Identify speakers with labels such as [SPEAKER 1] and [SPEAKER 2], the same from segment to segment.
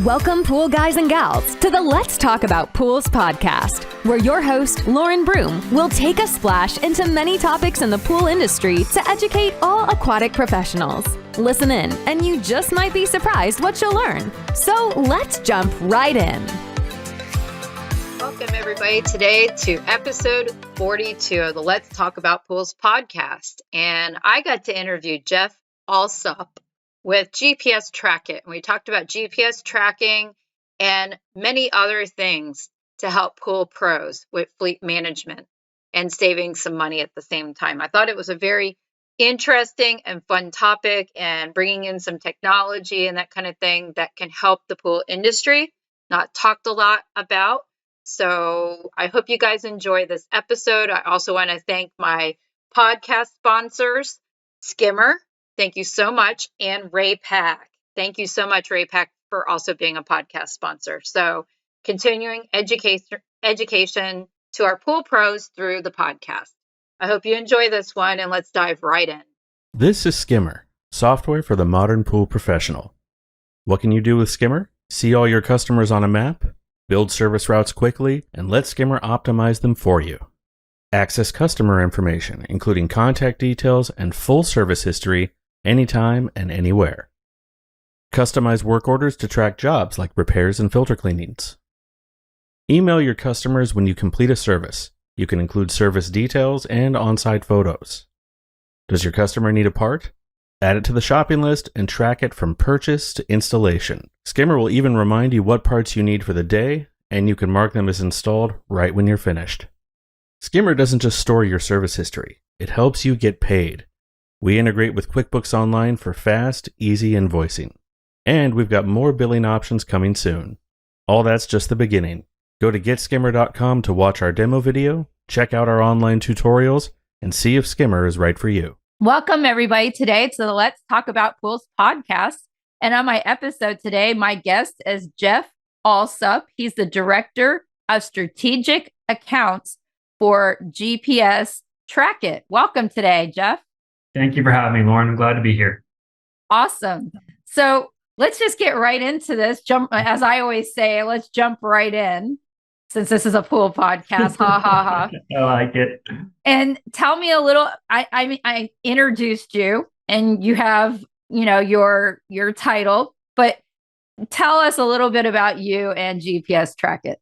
[SPEAKER 1] Welcome, pool guys and gals, to the Let's Talk About Pools podcast, where your host, Lauren Broom, will take a splash into many topics in the pool industry to educate all aquatic professionals. Listen in, and you just might be surprised what you'll learn. So let's jump right in.
[SPEAKER 2] Welcome, everybody, today to episode 42 of the Let's Talk About Pools podcast. And I got to interview Jeff Alsop with GPS Trackit. And we talked about GPS tracking and many other things to help pool pros with fleet management and saving some money at the same time. I thought it was a very interesting and fun topic, and bringing in some technology and that kind of thing that can help the pool industry, not talked a lot about. So I hope you guys enjoy this episode. I also want to thank my podcast sponsors, Skimmer. Thank you so much. And Ray Pack. Thank you so much, Ray Pack, for also being a podcast sponsor. So continuing education to our pool pros through the podcast. I hope you enjoy this one, and let's dive right in.
[SPEAKER 3] This is Skimmer, software for the modern pool professional. What can you do with Skimmer? See all your customers on a map, build service routes quickly, and let Skimmer optimize them for you. Access customer information, including contact details and full service history, anytime and anywhere. Customize work orders to track jobs like repairs and filter cleanings. Email your customers when you complete a service. You can include service details and on-site photos. Does your customer need a part? Add it to the shopping list and track it from purchase to installation. Skimmer will even remind you what parts you need for the day, and you can mark them as installed right when you're finished. Skimmer doesn't just store your service history, it helps you get paid. We integrate with QuickBooks Online for fast, easy invoicing. And we've got more billing options coming soon. All that's just the beginning. Go to getskimmer.com to watch our demo video, check out our online tutorials, and see if Skimmer is right for you.
[SPEAKER 4] Welcome, everybody, today to the Let's Talk About Pools podcast. And on my episode today, my guest is Jeff Alsop. He's the Director of Strategic Accounts for GPS Trackit. Welcome today, Jeff.
[SPEAKER 5] Thank you for having me, Lauren. I'm glad to be here.
[SPEAKER 4] Awesome. So let's just get right into this. As I always say, let's jump right in, since this is a pool podcast. Ha ha ha.
[SPEAKER 5] I like it.
[SPEAKER 4] And tell me a little. I introduced you, and you have your title, but tell us a little bit about you and GPS Trackit.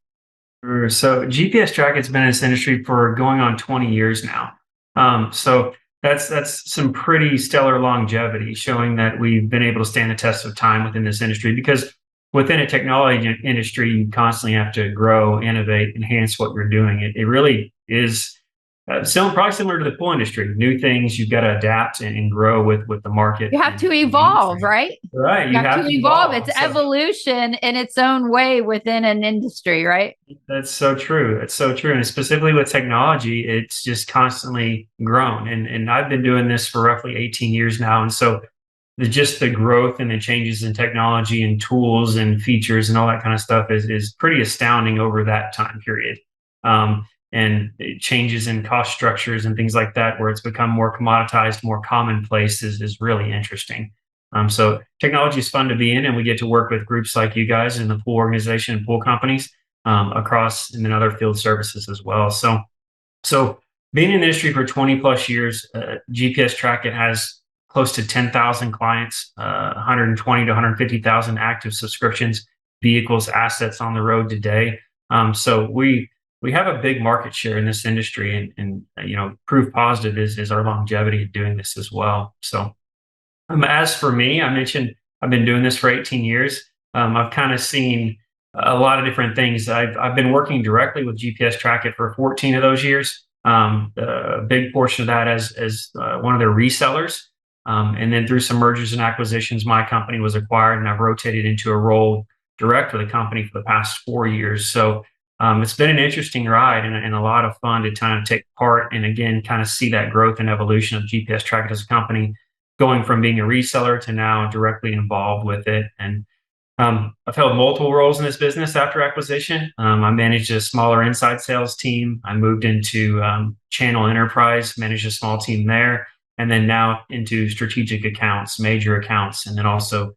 [SPEAKER 5] Sure. So GPS Trackit's been in this industry for going on 20 years now. So that's some pretty stellar longevity, showing that we've been able to stand the test of time within this industry, because within a technology industry, you constantly have to grow, innovate, enhance what you're doing. It really is probably similar to the pool industry. New things, you've got to adapt and grow with the market.
[SPEAKER 4] You have to evolve, right?
[SPEAKER 5] Right.
[SPEAKER 4] You have to evolve. It's evolution in its own way within an industry, right?
[SPEAKER 5] That's so true. It's so true. And specifically with technology, it's just constantly grown. And I've been doing this for roughly 18 years now. And so the growth and the changes in technology and tools and features and all that kind of stuff is pretty astounding over that time period. And changes in cost structures and things like that, where it's become more commoditized, more commonplace, is really interesting. So technology is fun to be in, and we get to work with groups like you guys in the pool organization and pool companies across, and then other field services as well. So being in the industry for 20 plus years, GPS Trackit has close to 10,000 clients, 120 to 150,000 active subscriptions, vehicles, assets on the road today. So we have a big market share in this industry, and proof positive is our longevity of doing this as well. So as for me, I mentioned I've been doing this for 18 years. I've kind of seen a lot of different things. I've been working directly with GPS Trackit for 14 of those years. A big portion of that as one of their resellers. And then through some mergers and acquisitions, my company was acquired, and I've rotated into a role direct with the company for the past 4 years. So it's been an interesting ride and a lot of fun to kind of take part, and again, kind of see that growth and evolution of GPS Trackit as a company, going from being a reseller to now directly involved with it. And I've held multiple roles in this business after acquisition. I managed a smaller inside sales team. I moved into channel enterprise, managed a small team there, and then now into strategic accounts, major accounts, and then also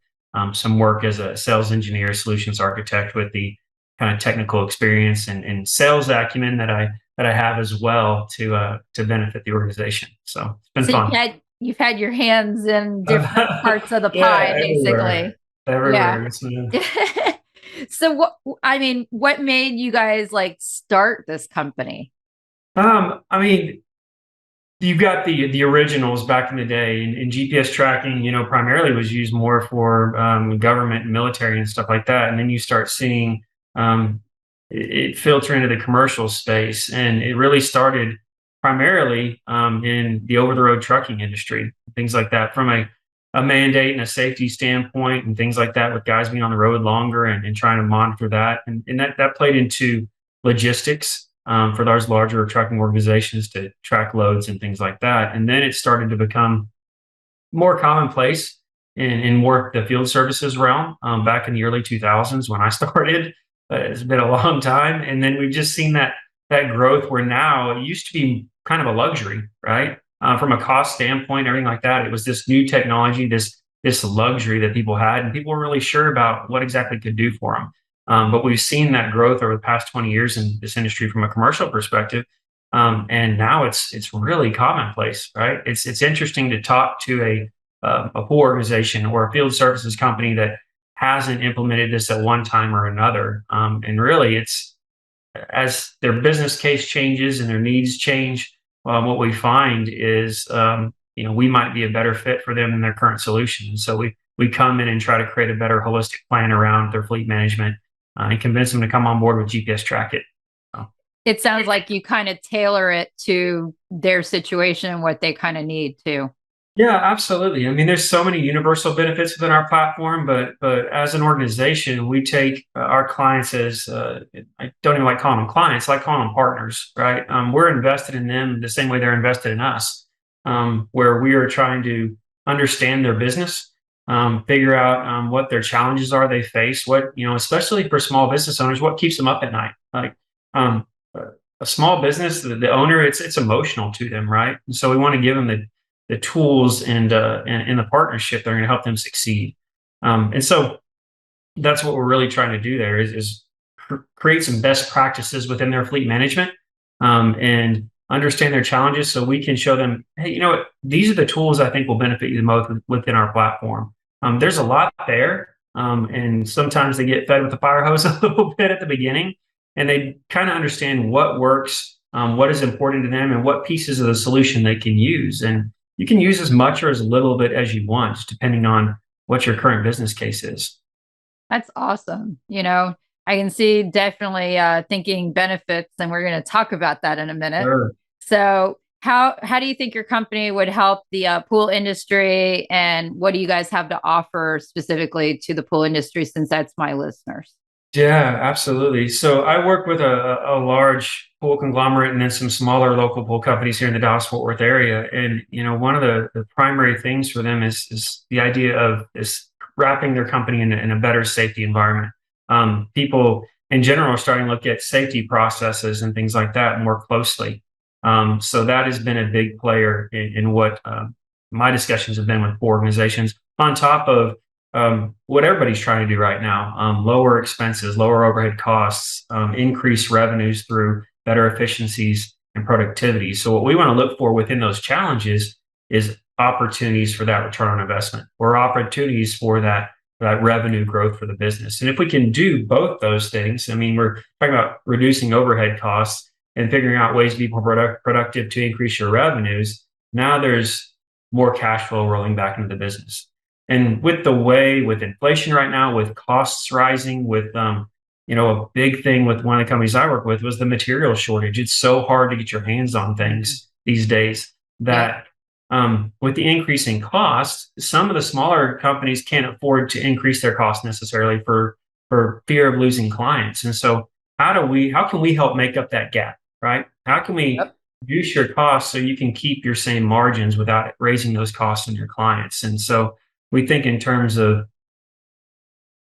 [SPEAKER 5] some work as a sales engineer, solutions architect with the kind of technical experience and sales acumen that I have as well to benefit the organization. So it's been
[SPEAKER 4] So
[SPEAKER 5] fun.
[SPEAKER 4] you've had your hands in different parts of the pie,
[SPEAKER 5] Yeah,
[SPEAKER 4] basically.
[SPEAKER 5] everywhere.
[SPEAKER 4] Yeah.
[SPEAKER 5] Yes, ma'am.
[SPEAKER 4] So what made you guys like start this company?
[SPEAKER 5] I mean, you've got the originals back in the day, and GPS tracking, primarily was used more for government and military and stuff like that. And then you start seeing um, it filter into the commercial space, and it really started primarily in the over-the-road trucking industry, things like that, from a mandate and a safety standpoint, and things like that, with guys being on the road longer and trying to monitor that, and that played into logistics for those larger trucking organizations to track loads and things like that. And then it started to become more commonplace in more the field services realm back in the early 2000s when I started. It's been a long time. And then we've just seen that growth where now it used to be kind of a luxury, right? From a cost standpoint, everything like that. It was this new technology, this luxury that people had, and people were really sure about what exactly it could do for them. But we've seen that growth over the past 20 years in this industry from a commercial perspective. And now it's really commonplace, right? It's interesting to talk to a pool organization or a field services company that hasn't implemented this at one time or another. And really, it's as their business case changes and their needs change. What we find is, we might be a better fit for them than their current solution. So we come in and try to create a better holistic plan around their fleet management and convince them to come on board with GPS Trackit.
[SPEAKER 4] It sounds like you kind of tailor it to their situation and what they kind of need too.
[SPEAKER 5] Yeah, absolutely. I mean, there's so many universal benefits within our platform, but as an organization, we take our clients as I don't even like calling them clients, I like calling them partners, right? We're invested in them the same way they're invested in us, where we are trying to understand their business, figure out what their challenges are they face, what especially for small business owners, what keeps them up at night. Like um, a small business, the owner, it's emotional to them, right? And so we want to give them the tools and the partnership that are going to help them succeed. And so that's what we're really trying to do there is create some best practices within their fleet management and understand their challenges so we can show them, hey, you know what, these are the tools I think will benefit you the most within our platform. There's a lot there. And sometimes they get fed with the fire hose a little bit at the beginning, and they kind of understand what works, what is important to them, and what pieces of the solution they can use. And you can use as much or as little bit as you want, depending on what your current business case is.
[SPEAKER 4] That's awesome. I can see definitely thinking benefits, and we're going to talk about that in a minute.
[SPEAKER 5] Sure.
[SPEAKER 4] So how do you think your company would help the pool industry, and what do you guys have to offer specifically to the pool industry, since that's my listeners?
[SPEAKER 5] Yeah, absolutely. So I work with a large pool conglomerate and then some smaller local pool companies here in the Dallas-Fort Worth area. And, one of the primary things for them is the idea of wrapping their company in a better safety environment. People in general are starting to look at safety processes and things like that more closely. So that has been a big player in what my discussions have been with pool organizations, on top of what everybody's trying to do right now: lower expenses, lower overhead costs, increase revenues through better efficiencies and productivity. So what we want to look for within those challenges is opportunities for that return on investment, or opportunities for that revenue growth for the business. And if we can do both those things, I mean, we're talking about reducing overhead costs and figuring out ways to be more productive to increase your revenues. Now there's more cash flow rolling back into the business. And with inflation right now, with costs rising, with a big thing with one of the companies I work with was the material shortage. It's so hard to get your hands on things these days that with the increasing costs, some of the smaller companies can't afford to increase their costs necessarily for fear of losing clients. And so how can we help make up that gap, right? How can we reduce your costs so you can keep your same margins without raising those costs on your clients? And so we think in terms of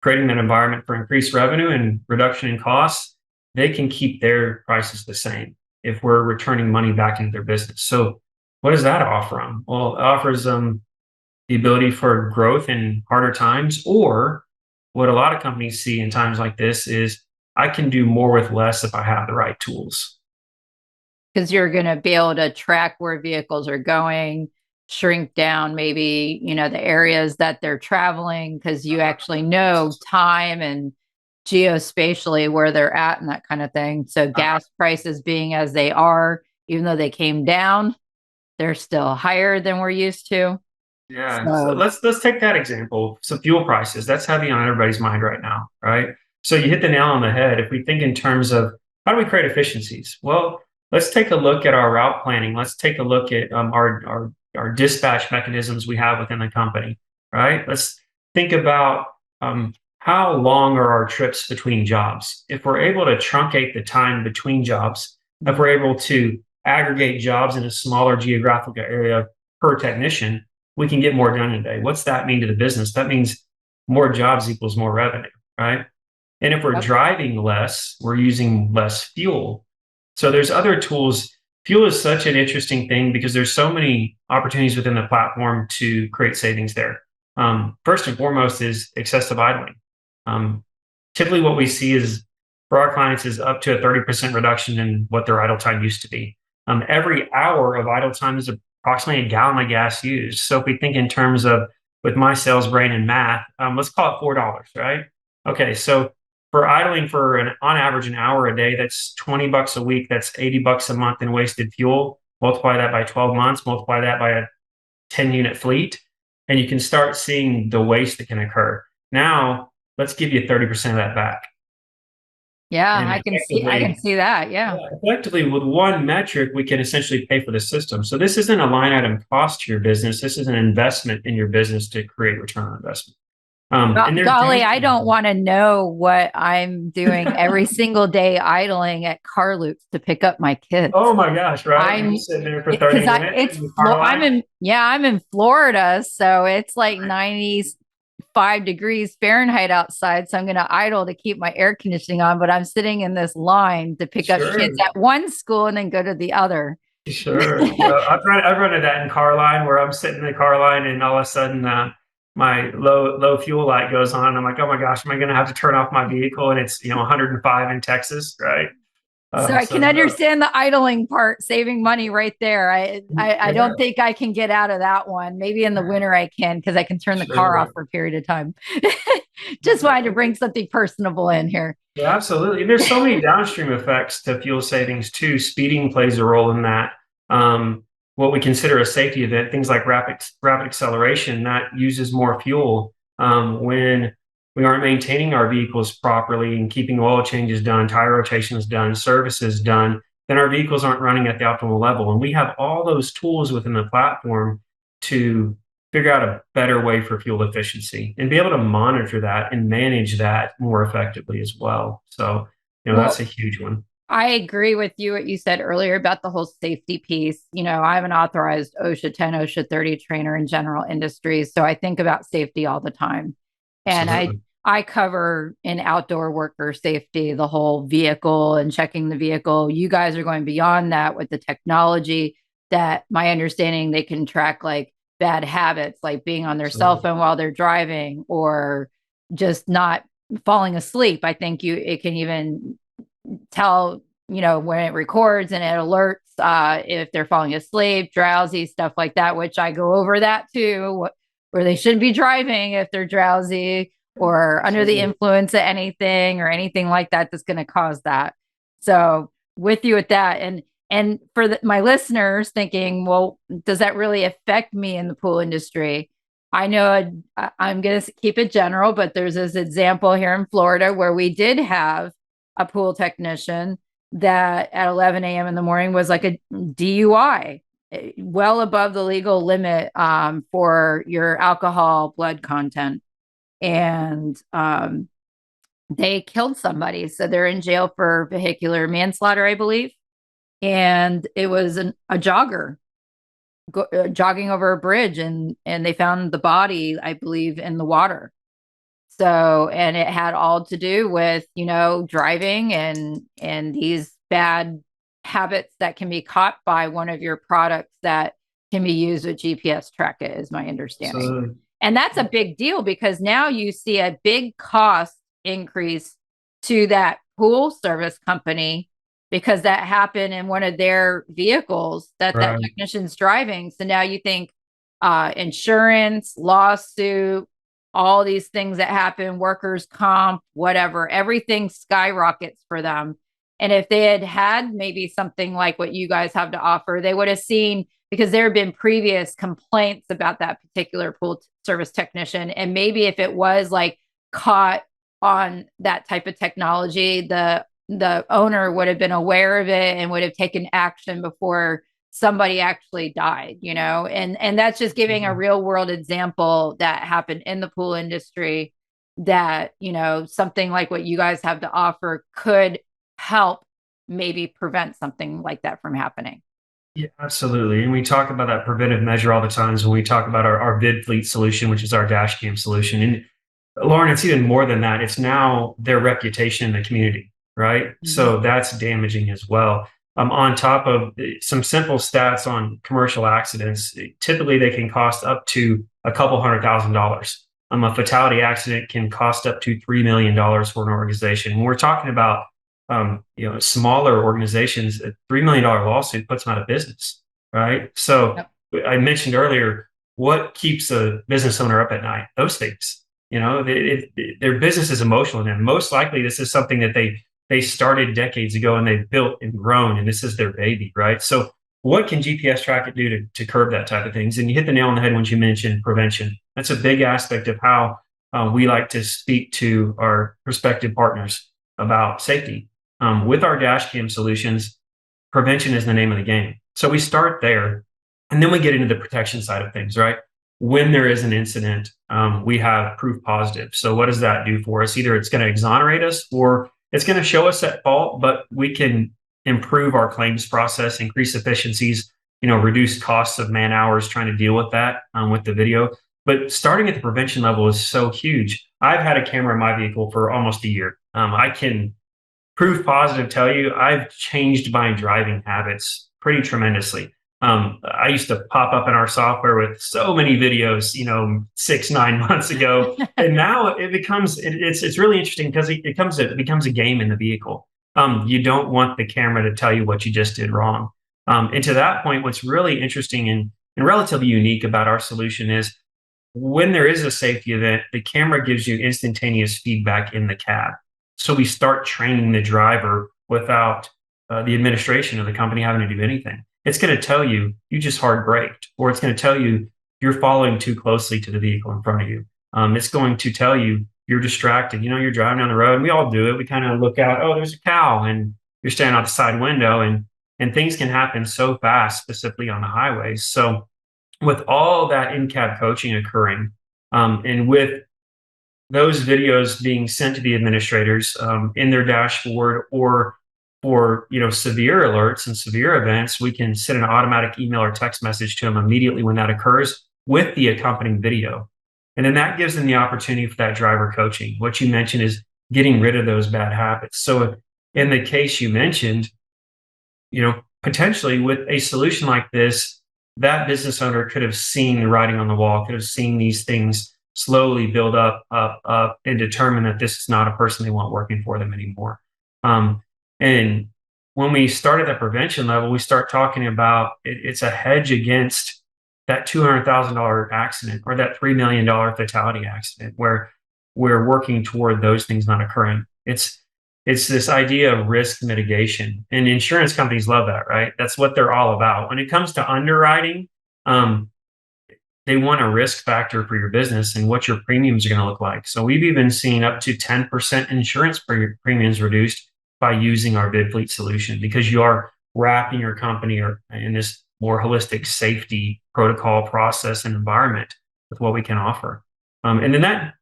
[SPEAKER 5] creating an environment for increased revenue and reduction in costs. They can keep their prices the same if we're returning money back into their business. So what does that offer them? Well, it offers them the ability for growth in harder times, or what a lot of companies see in times like this is I can do more with less if I have the right tools.
[SPEAKER 4] Because you're going to be able to track where vehicles are going, shrink down maybe, the areas that they're traveling, because you actually know time and geospatially where they're at and that kind of thing. So gas prices being as they are, even though they came down, they're still higher than we're used to.
[SPEAKER 5] Yeah, so
[SPEAKER 4] So
[SPEAKER 5] let's take that example. So fuel prices, that's heavy on everybody's mind right now, right? So you hit the nail on the head. If we think in terms of how do we create efficiencies? Well, let's take a look at our route planning. Let's take a look at our dispatch mechanisms we have within the company, right? Let's think about how long are our trips between jobs. If we're able to truncate the time between jobs, if we're able to aggregate jobs in a smaller geographical area per technician, we can get more done in a day. What's that mean to the business? That means more jobs equals more revenue, right? And if we're driving less, we're using less fuel. So there's other tools. Fuel is such an interesting thing because there's so many opportunities within the platform to create savings there. First and foremost is excessive idling. Typically what we see is for our clients is up to a 30% reduction in what their idle time used to be. Every hour of idle time is approximately a gallon of gas used. So if we think in terms of with my sales brain and math, let's call it $4, right? Okay, so for idling for on average an hour a day, that's $20 a week. That's $80 a month in wasted fuel. Multiply that by 12 months. Multiply that by a 10-unit fleet, and you can start seeing the waste that can occur. Now, let's give you 30% of that back.
[SPEAKER 4] yeah,
[SPEAKER 5] And
[SPEAKER 4] I can see that. Yeah.
[SPEAKER 5] effectively, with one metric, we can essentially pay for the system. So this isn't a line item cost to your business. This is an investment in your business to create return on investment. And
[SPEAKER 4] Golly, I don't want to know what I'm doing every single day idling at car loops to pick up my kids.
[SPEAKER 5] Oh my gosh, right? You're sitting there for 30 minutes.
[SPEAKER 4] I'm in Florida, so it's like 95 degrees Fahrenheit outside. So I'm going to idle to keep my air conditioning on, but I'm sitting in this line to pick up kids at one school and then go to the other.
[SPEAKER 5] Sure. Yeah, I've run into that in car line where I'm sitting in the car line and all of a sudden my low fuel light goes on. I'm like, oh my gosh, am I going to have to turn off my vehicle? And it's 105 in Texas, right?
[SPEAKER 4] So I can understand the idling part, saving money right there. I don't think I can get out of that one. Maybe in the winter I can because I can turn the car off for a period of time. Just wanted to bring something personable in here.
[SPEAKER 5] Yeah, absolutely. There's so many downstream effects to fuel savings too. Speeding plays a role in that. What we consider a safety event, things like rapid acceleration, that uses more fuel when we aren't maintaining our vehicles properly and keeping oil changes done, tire rotations done, services done, then our vehicles aren't running at the optimal level. And we have all those tools within the platform to figure out a better way for fuel efficiency and be able to monitor that and manage that more effectively as well. So, that's a huge one.
[SPEAKER 4] I agree with you, what you said earlier about the whole safety piece. I'm an authorized OSHA 10, OSHA 30 trainer in general industries. So I think about safety all the time. And I cover in outdoor worker safety, the whole vehicle and checking the vehicle. You guys are going beyond that with the technology that my understanding they can track like bad habits, like being on their cell phone while they're driving or just not falling asleep. I think it can even tell, when it records and it alerts if they're falling asleep, drowsy, stuff like that, which I go over that too, where they shouldn't be driving if they're drowsy or under the influence of anything or anything like that that's going to cause that. So with you with that. And for my listeners thinking, well, does that really affect me in the pool industry? I know I'm going to keep it general, but there's this example here in Florida where we did have a pool technician that at 11 a.m. in the morning was like a DUI, well above the legal limit for your alcohol blood content. And they killed somebody. So they're in jail for vehicular manslaughter, I believe. And it was a jogger jogging over a bridge and they found the body, I believe, in the water. So, and it had all to do with, driving and these bad habits that can be caught by one of your products that can be used with GPS Trackit, is my understanding.
[SPEAKER 5] So,
[SPEAKER 4] And that's a big deal because now you see a big cost increase to that pool service company because that happened in one of their vehicles that
[SPEAKER 5] right.
[SPEAKER 4] technician's driving. So now you think insurance, lawsuit, all these things that happen, workers' comp, whatever, everything skyrockets for them. And if they had had maybe something like what you guys have to offer, they would have seen, because there have been previous complaints about that particular pool service technician. And maybe if it was like caught on that type of technology, the owner would have been aware of it and would have taken action before somebody actually died, and that's just giving a real world example that happened in the pool industry that, something like what you guys have to offer could help maybe prevent something like that from happening.
[SPEAKER 5] Yeah, absolutely. And we talk about that preventive measure all the times when we talk about our vid fleet solution, which is our dash cam solution. And Lauren, it's even more than that. It's now their reputation in the community, right? Mm-hmm. So that's damaging as well. On top of some simple stats on commercial accidents, typically they can cost up to a couple $100,000. A fatality accident can cost up to $3 million for an organization. When we're talking about smaller organizations, a $3 million lawsuit puts them out of business, right? So yep. I mentioned earlier, what keeps a business owner up at night? Those things. Their business is emotional to them. Most likely, this is something that they started decades ago and they've built and grown, and this is their baby, right? So what can GPS Trackit do to curb that type of things? And you hit the nail on the head when you mentioned prevention. That's a big aspect of how we like to speak to our prospective partners about safety. With our dash cam solutions, prevention is the name of the game. So we start there, and then we get into the protection side of things, right? When there is an incident, we have proof positive. So what does that do for us? Either it's going to exonerate us or it's going to show us at fault, but we can improve our claims process, increase efficiencies, reduce costs of man hours trying to deal with that with the video. But starting at the prevention level is so huge. I've had a camera in my vehicle for almost a year. I can proof positive tell you I've changed my driving habits pretty tremendously. I used to pop up in our software with so many videos, 6-9 months ago, and now it's really interesting because it becomes a game in the vehicle. You don't want the camera to tell you what you just did wrong. And to that point, what's really interesting and relatively unique about our solution is when there is a safety event, the camera gives you instantaneous feedback in the cab. So we start training the driver without the administration of the company having to do anything. It's going to tell you just hard braked, or it's going to tell you you're following too closely to the vehicle in front of you. It's going to tell you you're distracted. You're driving down the road, and we all do it. We kind of look out, oh, there's a cow, and you're standing out the side window, and things can happen so fast, specifically on the highways. So with all that in-cab coaching occurring, and with those videos being sent to the administrators in their dashboard, or for severe alerts and severe events, we can send an automatic email or text message to them immediately when that occurs with the accompanying video. And then that gives them the opportunity for that driver coaching. What you mentioned is getting rid of those bad habits. So in the case you mentioned, potentially with a solution like this, that business owner could have seen the writing on the wall, could have seen these things slowly build up, and determine that this is not a person they want working for them anymore. And when we start at that prevention level, we start talking about it's a hedge against that $200,000 accident or that $3 million fatality accident, where we're working toward those things not occurring. It's this idea of risk mitigation, and insurance companies love that, right? That's what they're all about. When it comes to underwriting, they want a risk factor for your business and what your premiums are going to look like. So we've even seen up to 10% insurance premiums reduced by using our vid fleet solution, because you are wrapping your company in this more holistic safety protocol, process, and environment with what we can offer. And then that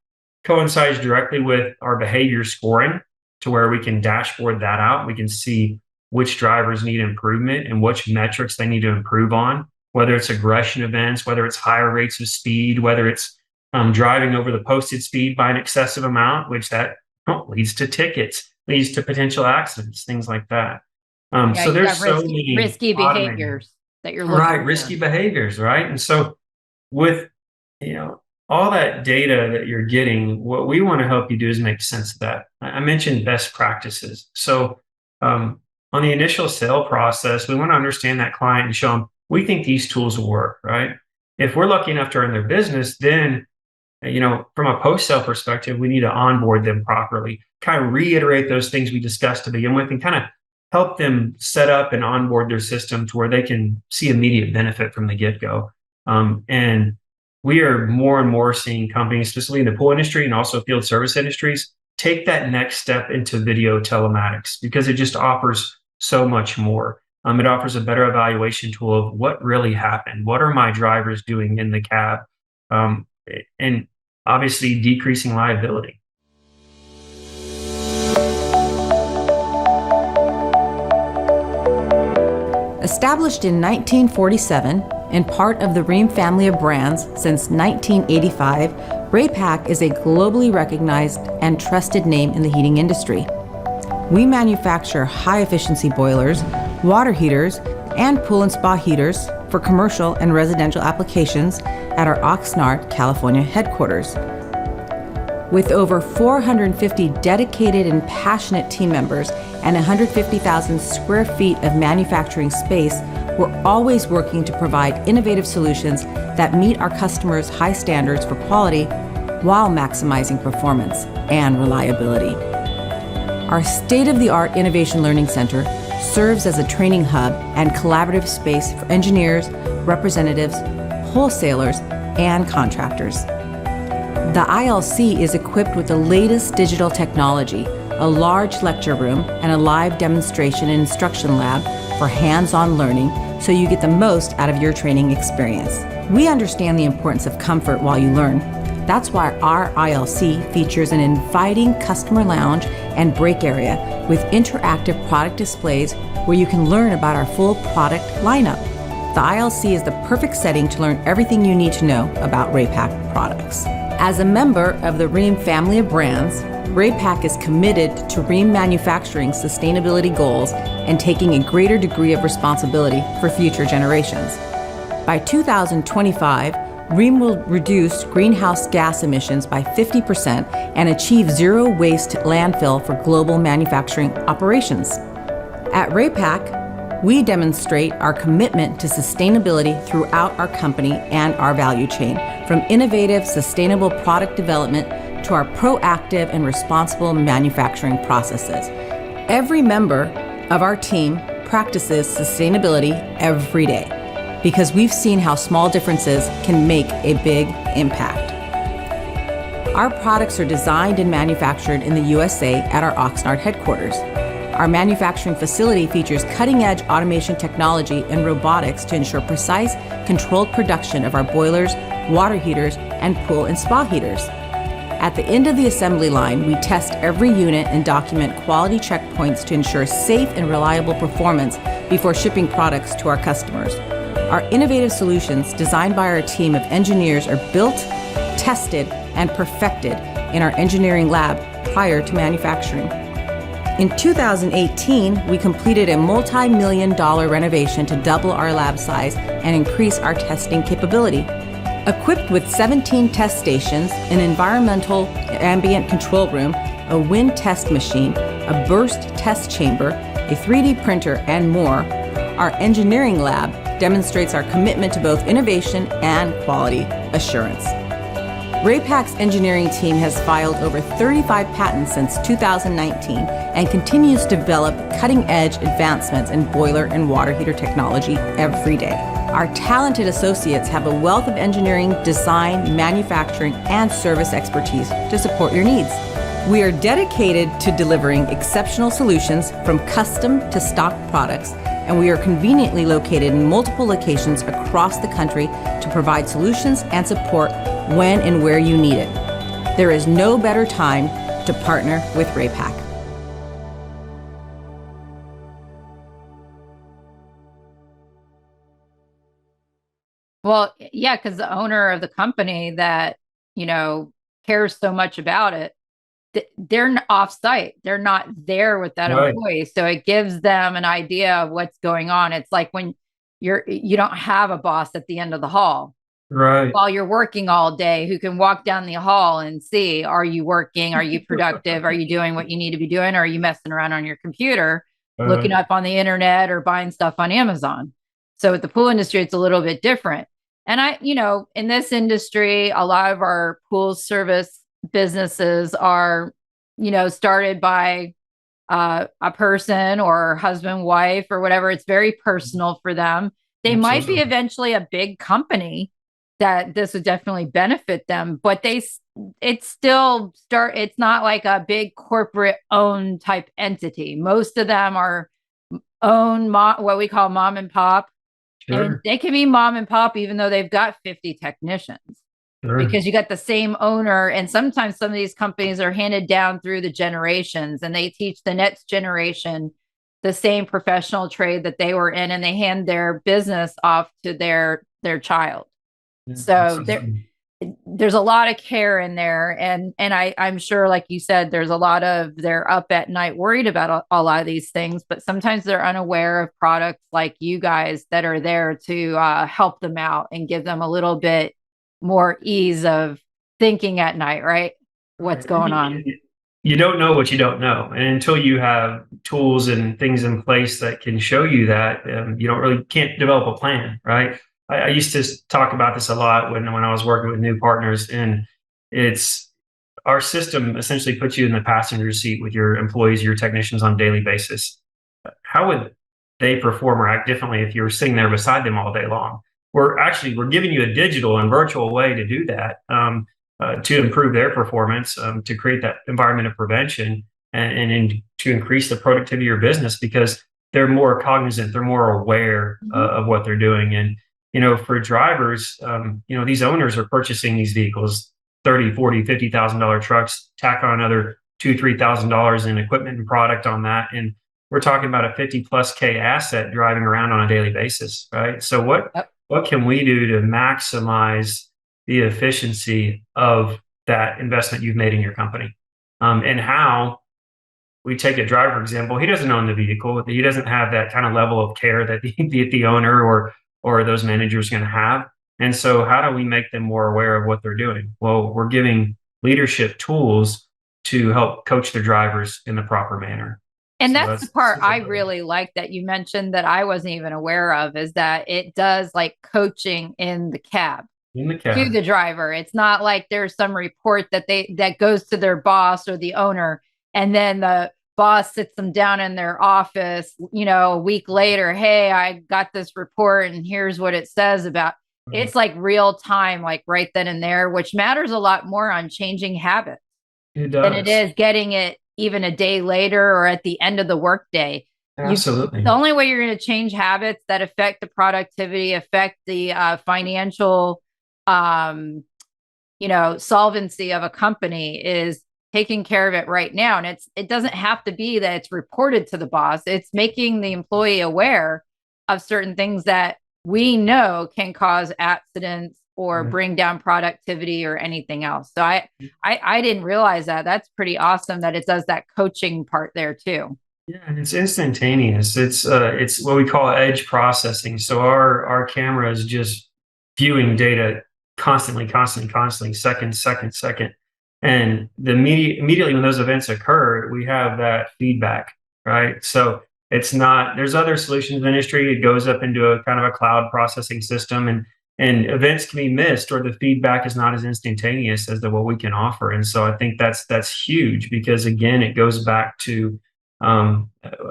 [SPEAKER 5] coincides directly with our behavior scoring, to where we can dashboard that out. We can see which drivers need improvement and which metrics they need to improve on, whether it's aggression events, whether it's higher rates of speed, whether it's driving over the posted speed by an excessive amount, which that leads to tickets, leads to potential accidents, things like that. So there's so many
[SPEAKER 4] risky behaviors that you're looking
[SPEAKER 5] Right,
[SPEAKER 4] for.
[SPEAKER 5] risky behaviors, right? And so with, you know, all that data that you're getting, what we want to help you do is make sense of that. I mentioned best practices. So on the initial sale process, we want to understand that client and show them we think these tools will work, right? If we're lucky enough to earn their business, then from a post-sale perspective, we need to onboard them properly, kind of reiterate those things we discussed to begin with, and kind of help them set up and onboard their system to where they can see immediate benefit from the get-go. And we are more and more seeing companies, specifically in the pool industry and also field service industries, take that next step into video telematics because it just offers so much more. It offers a better evaluation tool of what really happened. What are my drivers doing in the cab? And obviously decreasing liability.
[SPEAKER 6] Established in 1947 and part of the Rheem family of brands since 1985, Raypak is a globally recognized and trusted name in the heating industry. We manufacture high-efficiency boilers, water heaters, and pool and spa heaters for commercial and residential applications at our Oxnard, California headquarters. With over 450 dedicated and passionate team members and 150,000 square feet of manufacturing space, we're always working to provide innovative solutions that meet our customers' high standards for quality while maximizing performance and reliability. Our state-of-the-art Innovation Learning Center serves as a training hub and collaborative space for engineers, representatives, wholesalers, and contractors. The ILC is equipped with the latest digital technology, a large lecture room, and a live demonstration and instruction lab for hands-on learning so you get the most out of your training experience. We understand the importance of comfort while you learn. That's why our ILC features an inviting customer lounge and break area with interactive product displays where you can learn about our full product lineup. The ILC is the perfect setting to learn everything you need to know about Raypak products. As a member of the Rheem family of brands, Raypak is committed to Rheem manufacturing sustainability goals and taking a greater degree of responsibility for future generations. By 2025, Rheem will reduce greenhouse gas emissions by 50% and achieve zero waste landfill for global manufacturing operations. At Raypak, we demonstrate our commitment to sustainability throughout our company and our value chain, from innovative, sustainable product development to our proactive and responsible manufacturing processes. Every member of our team practices sustainability every day because we've seen how small differences can make a big impact. Our products are designed and manufactured in the USA at our Oxnard headquarters. Our manufacturing facility features cutting-edge automation technology and robotics to ensure precise, controlled production of our boilers, water heaters, and pool and spa heaters. At the end of the assembly line, we test every unit and document quality checkpoints to ensure safe and reliable performance before shipping products to our customers. Our innovative solutions, designed by our team of engineers, are built, tested, and perfected in our engineering lab prior to manufacturing. In 2018, we completed a multi-million-dollar renovation to double our lab size and increase our testing capability. Equipped with 17 test stations, an environmental ambient control room, a wind test machine, a burst test chamber, a 3D printer, and more, our engineering lab demonstrates our commitment to both innovation and quality assurance. Raypak's engineering team has filed over 35 patents since 2019 and continues to develop cutting-edge advancements in boiler and water heater technology every day. Our talented associates have a wealth of engineering, design, manufacturing, and service expertise to support your needs. We are dedicated to delivering exceptional solutions from custom to stock products, and we are conveniently located in multiple locations across the country to provide solutions and support when and where you need it. There is no better time to partner with Raypak.
[SPEAKER 4] Well, yeah, because the owner of the company that, cares so much about it, they're off-site. They're not there with that
[SPEAKER 5] Right.
[SPEAKER 4] employee. So it gives them an idea of what's going on. It's like when you don't have a boss at the end of the hall
[SPEAKER 5] Right.
[SPEAKER 4] while you're working all day who can walk down the hall and see, are you working? Are you productive? Are you doing what you need to be doing? Or are you messing around on your computer, looking up on the internet or buying stuff on Amazon? So with the pool industry, it's a little bit different. And in this industry, a lot of our pool service businesses are, started by a person or husband, wife, or whatever. It's very personal for them. They might be eventually a big company that this would definitely benefit them, but it's not like a big corporate owned type entity. Most of them are what we call mom and pop.
[SPEAKER 5] Sure.
[SPEAKER 4] And they can be mom and pop even though they've got 50 technicians.
[SPEAKER 5] Sure.
[SPEAKER 4] Because you got the same owner, and sometimes some of these companies are handed down through the generations, and they teach the next generation the same professional trade that they were in, and they hand their business off to their child.
[SPEAKER 5] Yeah,
[SPEAKER 4] So there's a lot of care in there, and I'm sure, like you said, there's a lot of they're up at night worried about a lot of these things, but sometimes they're unaware of products like you guys that are there to help them out and give them a little bit more ease of thinking at night, right? What's going on?
[SPEAKER 5] You don't know what you don't know, and until you have tools and things in place that can show you that, you can't develop a plan, right? I used to talk about this a lot when I was working with new partners, and it's our system essentially puts you in the passenger seat with your employees, your technicians on a daily basis. How would they perform or act differently if you were sitting there beside them all day long? We're giving you a digital and virtual way to do that, to improve their performance, to create that environment of prevention, and to increase the productivity of your business, because they're more cognizant, they're more aware of what they're doing. And for drivers, these owners are purchasing these vehicles, $30,000, $40,000, $50,000 trucks, tack on another $2,000, $3,000 in equipment and product on that, and we're talking about a 50+ K asset driving around on a daily basis, right? So what can we do to maximize the efficiency of that investment you've made in your company? And how we take a driver example, he doesn't own the vehicle, he doesn't have that kind of level of care that the owner or those managers going to have. And so how do we make them more aware of what they're doing? Well, we're giving leadership tools to help coach the drivers in the proper manner.
[SPEAKER 4] And that's the part I really like that you mentioned that I wasn't even aware of, is that it does like coaching in the cab to the driver. It's not like there's some report that goes to their boss or the owner, and then the boss sits them down in their office, a week later, hey, I got this report and here's what it says about. It's like real time, like right then and there, which matters a lot more on changing habits than it is getting it even a day later or at the end of the workday.
[SPEAKER 5] Absolutely.
[SPEAKER 4] The only way you're going to change habits that affect the productivity, affect the financial, solvency of a company is taking care of it right now. And it doesn't have to be that it's reported to the boss. It's making the employee aware of certain things that we know can cause accidents or bring down productivity or anything else. So I didn't realize that. That's pretty awesome that it does that coaching part there too.
[SPEAKER 5] Yeah, and it's instantaneous. It's what we call edge processing. So our camera is just viewing data constantly, second. And immediately when those events occur, we have that feedback, right? So it's not, there's other solutions in the industry. It goes up into a kind of a cloud processing system, and events can be missed, or the feedback is not as instantaneous as what we can offer. And so I think that's huge, because again, it goes back to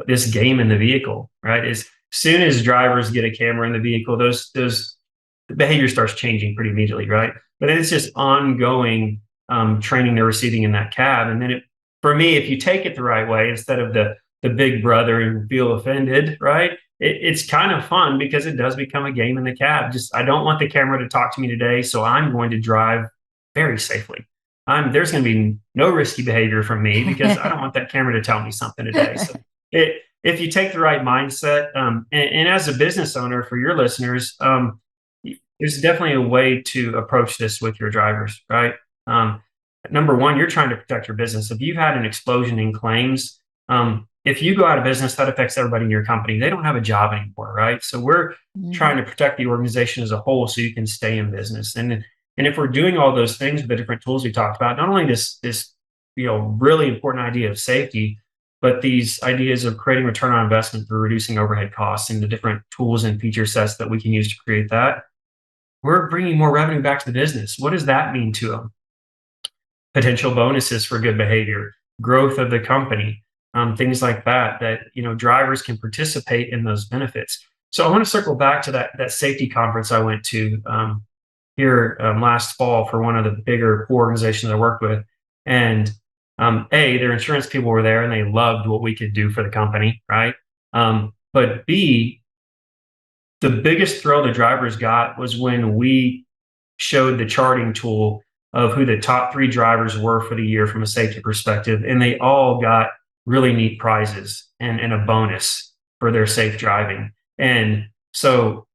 [SPEAKER 5] this game in the vehicle, right? As soon as drivers get a camera in the vehicle, those the behavior starts changing pretty immediately, right? But then it's just ongoing training they're receiving in that cab. And then for me, if you take it the right way, instead of the big brother and feel offended, right? It's kind of fun, because it does become a game in the cab. I don't want the camera to talk to me today, so I'm going to drive very safely. There's going to be no risky behavior from me, because I don't want that camera to tell me something today. So if you take the right mindset, and as a business owner for your listeners, there's definitely a way to approach this with your drivers, right? Number one, you're trying to protect your business. If you've had an explosion in claims, if you go out of business, that affects everybody in your company. They don't have a job anymore, right? So we're trying to protect the organization as a whole so you can stay in business. And if we're doing all those things with the different tools we talked about, not only this really important idea of safety, but these ideas of creating return on investment through reducing overhead costs and the different tools and feature sets that we can use to create that, we're bringing more revenue back to the business. What does that mean to them? Potential bonuses for good behavior, growth of the company, things like that, drivers can participate in those benefits. So I want to circle back to that safety conference I went to here last fall for one of the bigger pool organizations I worked with. And their insurance people were there and they loved what we could do for the company, right? But B, the biggest thrill the drivers got was when we showed the charting tool of who the top 3 drivers were for the year from a safety perspective. And they all got really neat prizes and a bonus for their safe driving. And so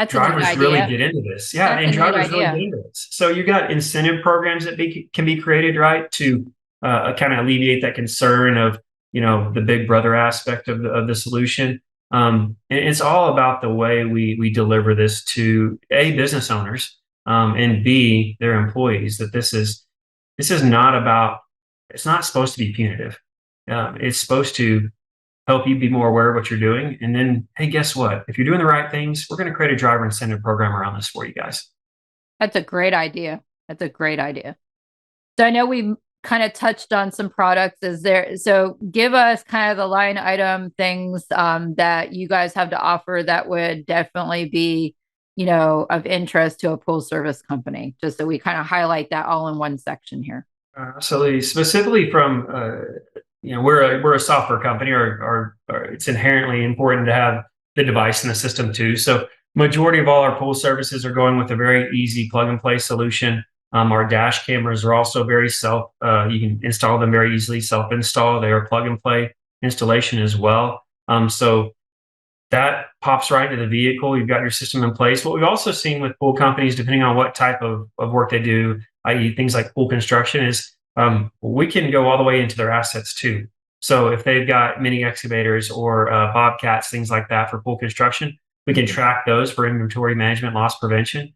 [SPEAKER 5] drivers really get into this. Yeah,
[SPEAKER 4] That's
[SPEAKER 5] and drivers really get into this. So you got incentive programs that can be created, right, to kind of alleviate that concern of, the big brother aspect of the solution. And it's all about the way we deliver this to A, business owners, and B, their employees, that this is not about, it's not supposed to be punitive. It's supposed to help you be more aware of what you're doing. And then, hey, guess what? If you're doing the right things, we're going to create a driver incentive program around this for you guys.
[SPEAKER 4] That's a great idea. So I know we kind of touched on some products. So give us kind of the line item things that you guys have to offer that would definitely be, of interest to a pool service company, just so we kind of highlight that all in one section here.
[SPEAKER 5] Absolutely. Specifically from, we're a software company, or it's inherently important to have the device in the system too. So majority of all our pool services are going with a very easy plug and play solution. Our dash cameras are also very you can install them very easily, self-install. They are plug and play installation as well. So that pops right into the vehicle. You've got your system in place. What we've also seen with pool companies, depending on what type of work they do, i.e. things like pool construction, is we can go all the way into their assets too. So if they've got mini excavators or bobcats, things like that for pool construction, we can track those for inventory management, loss prevention.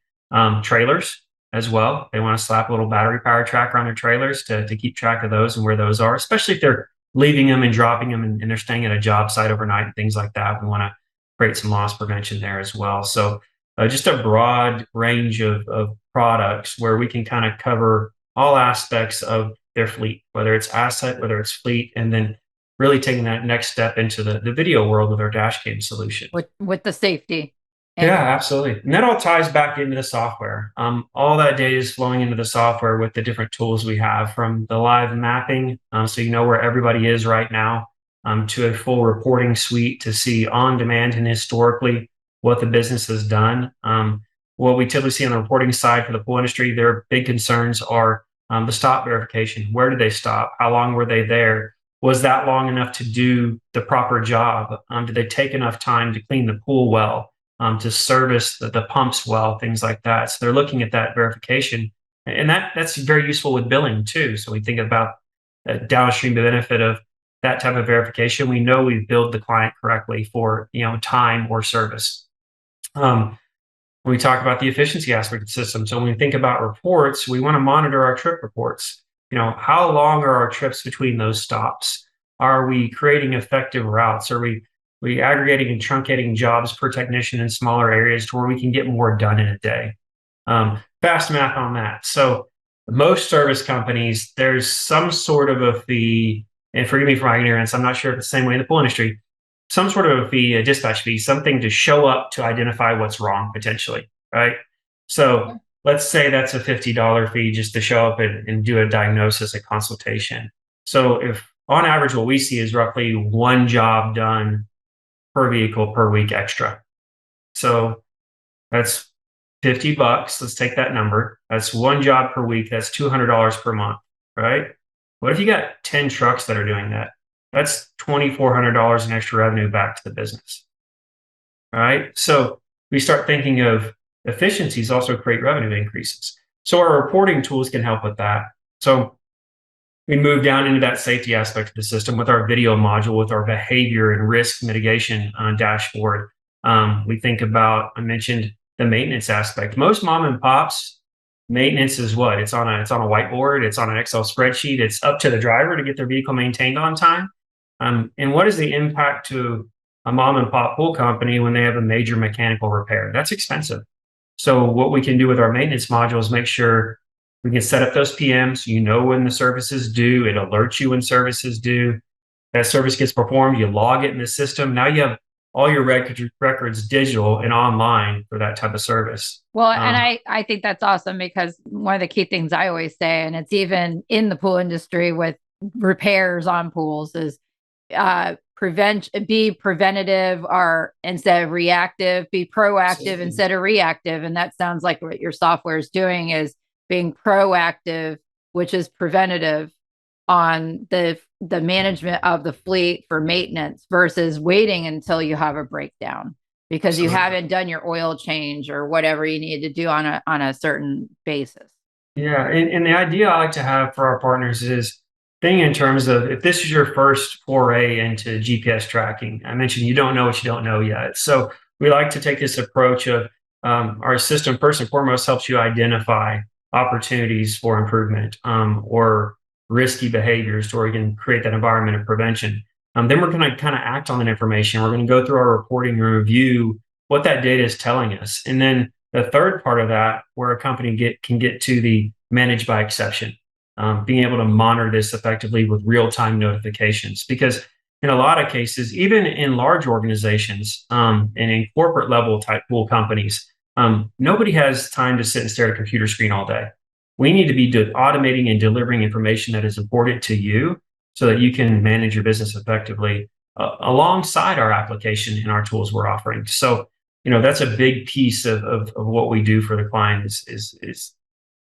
[SPEAKER 5] Trailers as well. They want to slap a little battery power tracker on their trailers to keep track of those and where those are, especially if they're leaving them and dropping them and they're staying at a job site overnight and things like that. We want to create some loss prevention there as well. So just a broad range of products where we can kind of cover all aspects of their fleet, whether it's asset, whether it's fleet, and then really taking that next step into the video world with our dash cam solution.
[SPEAKER 4] With the safety.
[SPEAKER 5] Yeah, absolutely. And that all ties back into the software. All that data is flowing into the software with the different tools we have, from the live mapping, so you know where everybody is right now, to a full reporting suite to see on demand and historically what the business has done. What we typically see on the reporting side for the pool industry, their big concerns are the stop verification. Where did they stop? How long were they there? Was that long enough to do the proper job? Did they take enough time to clean the pool well? To service the pumps well, things like that. So they're looking at that verification, and that's very useful with billing too. So we think about the downstream benefit of that type of verification. We know we've billed the client correctly for time or service. When we talk about the efficiency aspect of the system, so when we think about reports, we want to monitor our trip reports. How long are our trips between those stops? Are we creating effective routes? Are we aggregating and truncating jobs per technician in smaller areas to where we can get more done in a day? Fast math on that. So most service companies, there's some sort of a fee, and forgive me for my ignorance, I'm not sure if it's the same way in the pool industry, some sort of a fee, a dispatch fee, something to show up to identify what's wrong potentially, right? So let's say that's a $50 fee just to show up and do a diagnosis, a consultation. So if on average, what we see is roughly one job done per vehicle per week extra. So that's $50. Let's take that number. That's one job per week. That's $200 per month, right? What if you got 10 trucks that are doing that? That's $2,400 in extra revenue back to the business. All right. So we start thinking of efficiencies also create revenue increases. So our reporting tools can help with that. So we move down into that safety aspect of the system with our video module, with our behavior and risk mitigation dashboard. We think about, I mentioned the maintenance aspect. Most mom and pops, maintenance is what? It's on a whiteboard, it's on an Excel spreadsheet, it's up to the driver to get their vehicle maintained on time. And what is the impact to a mom and pop pool company when they have a major mechanical repair? That's expensive. So what we can do with our maintenance module is make sure we can set up those PMs. You know when the service is due. It alerts you when service is due. That service gets performed. You log it in the system. Now you have all your records digital and online for that type of service.
[SPEAKER 4] Well, and I think that's awesome, because one of the key things I always say, and it's even in the pool industry with repairs on pools, is be preventative, or instead of reactive, be proactive instead of reactive. And that sounds like what your software is doing, is being proactive, which is preventative on the management of the fleet for maintenance, versus waiting until you have a breakdown because you haven't done your oil change or whatever you need to do on a certain basis.
[SPEAKER 5] Yeah. And the idea I like to have for our partners is thinking in terms of, if this is your first foray into GPS tracking, I mentioned you don't know what you don't know yet. So we like to take this approach of our system, first and foremost, helps you identify opportunities for improvement or risky behaviors, or we can create that environment of prevention. Then we're going to kind of act on that information. We're going to go through our reporting and review what that data is telling us. And then the third part of that, where a company can get to the manage by exception, being able to monitor this effectively with real-time notifications. Because in a lot of cases, even in large organizations and in corporate level type pool companies, nobody has time to sit and stare at a computer screen all day. We need to be automating and delivering information that is important to you so that you can manage your business effectively alongside our application and our tools we're offering. So, that's a big piece of what we do for the client is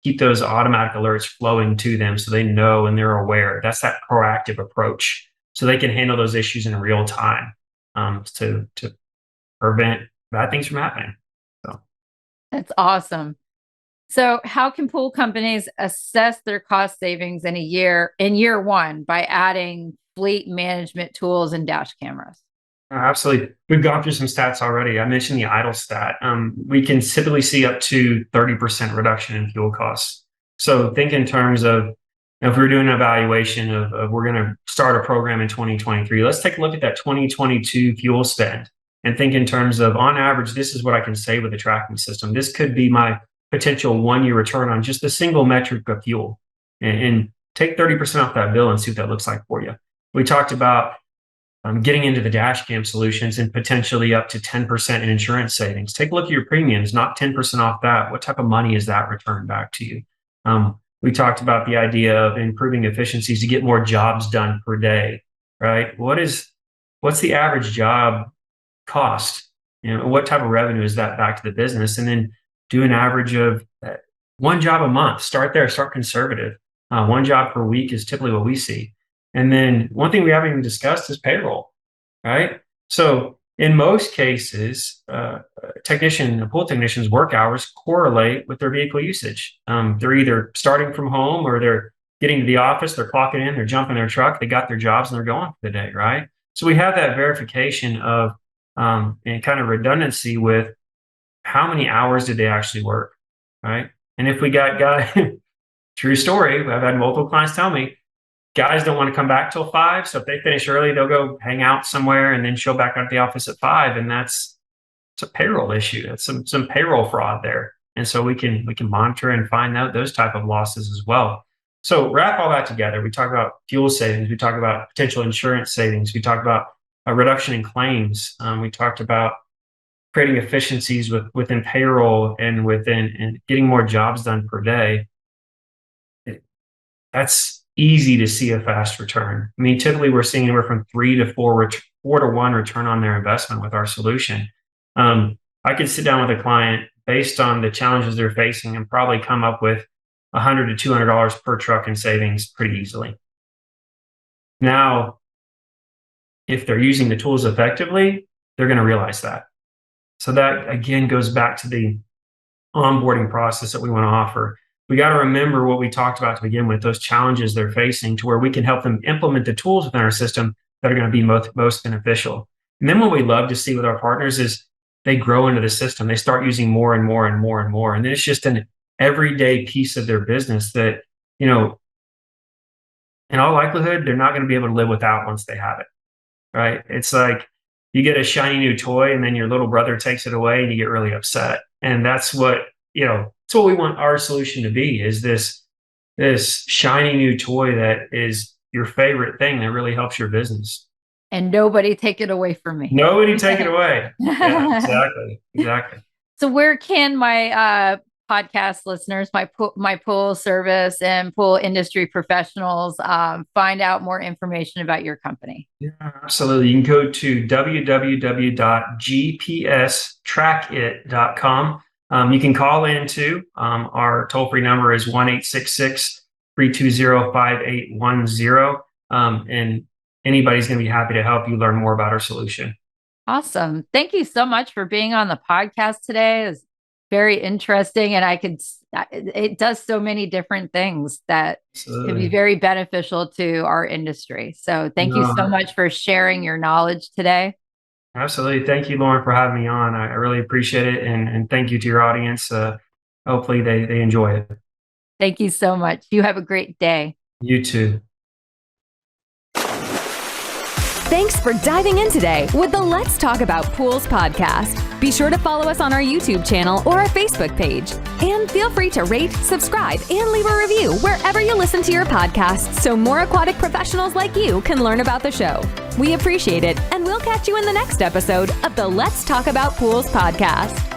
[SPEAKER 5] keep those automatic alerts flowing to them so they know and they're aware. That's that proactive approach, so they can handle those issues in real time to prevent bad things from happening. So
[SPEAKER 4] that's awesome. So how can pool companies assess their cost savings in year one by adding fleet management tools and dash cameras?
[SPEAKER 5] Absolutely. We've gone through some stats already. I mentioned the idle stat. We can typically see up to 30% reduction in fuel costs. So think in terms of, if we're doing an evaluation of we're going to start a program in 2023, let's take a look at that 2022 fuel spend and think in terms of, on average, this is what I can save with the tracking system. This could be my potential 1-year return on just a single metric of fuel, and take 30% off that bill and see what that looks like for you. We talked about getting into the dash cam solutions and potentially up to 10% in insurance savings. Take a look at your premiums, not 10% off that. What type of money is that returned back to you? We talked about the idea of improving efficiencies to get more jobs done per day, right? What's the average job cost? What type of revenue is that back to the business? And then do an average of one job a month. Start there, start conservative. One job per week is typically what we see. And then one thing we haven't even discussed is payroll, right? So in most cases, pool technicians' work hours correlate with their vehicle usage. They're either starting from home or they're getting to the office, they're clocking in, they're jumping their truck, they got their jobs and they're going for the day, right? So we have that verification of and kind of redundancy with how many hours did they actually work, right? And if we got true story, I've had multiple clients tell me, guys don't want to come back till 5. So if they finish early, they'll go hang out somewhere and then show back up at the office at 5. And it's a payroll issue. That's some payroll fraud there. And so we can monitor and find out those type of losses as well. So wrap all that together. We talk about fuel savings. We talk about potential insurance savings. We talk about a reduction in claims. We talked about creating efficiencies within payroll and getting more jobs done per day. That's easy to see a fast return. I mean, typically we're seeing anywhere from 3 to 4 to 1 return on their investment with our solution. I could sit down with a client based on the challenges they're facing and probably come up with $100 to $200 per truck in savings pretty easily. Now, if they're using the tools effectively, they're going to realize that. So that, again, goes back to the onboarding process that we want to offer. we got to remember what we talked about to begin with, those challenges they're facing, to where we can help them implement the tools within our system that are going to be most beneficial. And then what we love to see with our partners is they grow into the system. They start using more and more and more and more. And then it's just an everyday piece of their business that, in all likelihood, they're not going to be able to live without once they have it, right? It's like you get a shiny new toy and then your little brother takes it away and you get really upset. And that's what, it's what we want our solution to be, is this shiny new toy that is your favorite thing that really helps your business.
[SPEAKER 4] And nobody take it away from me.
[SPEAKER 5] Nobody take it away. Yeah, exactly.
[SPEAKER 4] So where can my podcast listeners, my pool service and pool industry professionals find out more information about your company?
[SPEAKER 5] Yeah, absolutely. You can go to www.gpstrackit.com. You can call in too. Our toll-free number is 1-866-320-5810. And anybody's going to be happy to help you learn more about our solution.
[SPEAKER 4] Awesome. Thank you so much for being on the podcast today. It's very interesting. And it does so many different things that can be very beneficial to our industry. So thank you so much for sharing your knowledge today.
[SPEAKER 5] Absolutely. Thank you, Lauren, for having me on. I really appreciate it. And thank you to your audience. Hopefully they enjoy it.
[SPEAKER 4] Thank you so much. You have a great day.
[SPEAKER 5] You too.
[SPEAKER 1] Thanks for diving in today with the Let's Talk About Pools podcast. Be sure to follow us on our YouTube channel or our Facebook page. And feel free to rate, subscribe, and leave a review wherever you listen to your podcasts so more aquatic professionals like you can learn about the show. We appreciate it, and we'll catch you in the next episode of the Let's Talk About Pools podcast.